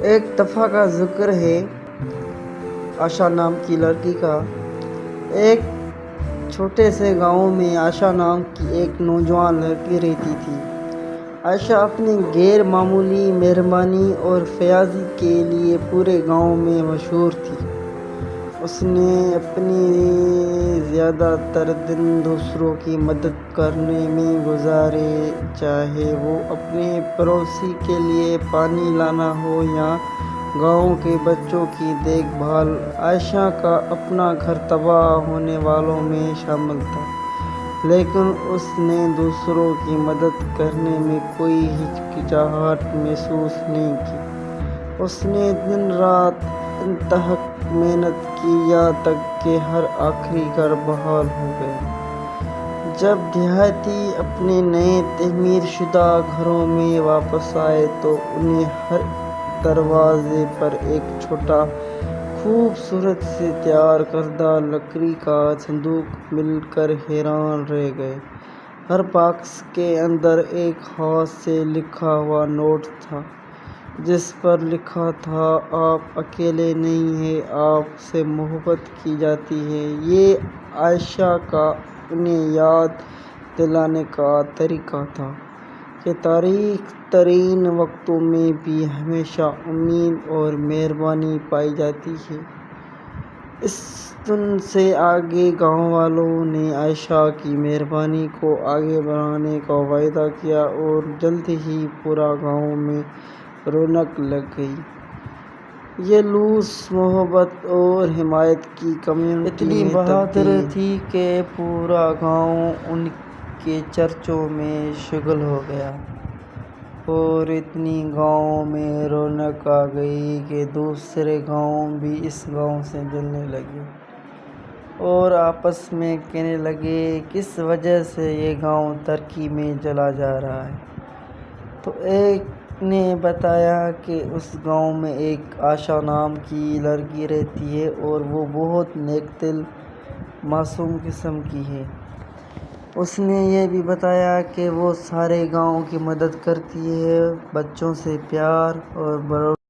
ایک دفعہ کا ذکر ہے آشا نام کی لڑکی کا۔ ایک چھوٹے سے گاؤں میں آشا نام کی ایک نوجوان لڑکی رہتی تھی۔ عائشہ اپنی غیر معمولی مہربانی اور فیاضی کے لیے پورے گاؤں میں مشہور تھی۔ اس نے اپنے زیادہ تر دن دوسروں کی مدد کرنے میں گزارے، چاہے وہ اپنے پڑوسی کے لیے پانی لانا ہو یا گاؤں کے بچوں کی دیکھ بھال۔ عائشہ کا اپنا گھر تباہ ہونے والوں میں شامل تھا، لیکن اس نے دوسروں کی مدد کرنے میں کوئی ہچکچاہٹ محسوس نہیں کی۔ اس نے دن رات انتہائی محنت کی، یہاں تک کہ ہر آخری گھر بحال ہو گیا۔ جب دیہاتی اپنے نئے تعمیر شدہ گھروں میں واپس آئے تو انہیں ہر دروازے پر ایک چھوٹا، خوبصورت سے تیار کردہ لکڑی کا صندوق مل کر حیران رہ گئے۔ ہر باکس کے اندر ایک ہاتھ سے لکھا ہوا نوٹ تھا، جس پر لکھا تھا، "آپ اکیلے نہیں ہیں، آپ سے محبت کی جاتی ہے"۔ یہ عائشہ کا انہیں یاد دلانے کا طریقہ تھا کہ تاریک ترین وقتوں میں بھی ہمیشہ امید اور مہربانی پائی جاتی ہے۔ اس دن سے آگے گاؤں والوں نے عائشہ کی مہربانی کو آگے بڑھانے کا وعدہ کیا اور جلد ہی پورے گاؤں میں رونق لگ گئی۔ یہ لوس محبت اور حمایت کی کمیونٹی اتنی بہادر تھی کہ پورا گاؤں ان کے چرچوں میں شامل ہو گیا، اور اتنی گاؤں میں رونق آ گئی کہ دوسرے گاؤں بھی اس گاؤں سے جلنے لگے اور آپس میں کہنے لگے، "کس وجہ سے یہ گاؤں ترقی میں چلا جا رہا ہے"۔ تو ایک نے بتایا کہ اس گاؤں میں ایک عائشہ نام کی لڑکی رہتی ہے اور وہ بہت نیک دل، معصوم قسم کی ہے۔ اس نے یہ بھی بتایا کہ وہ سارے گاؤں کی مدد کرتی ہے، بچوں سے پیار اور بڑوں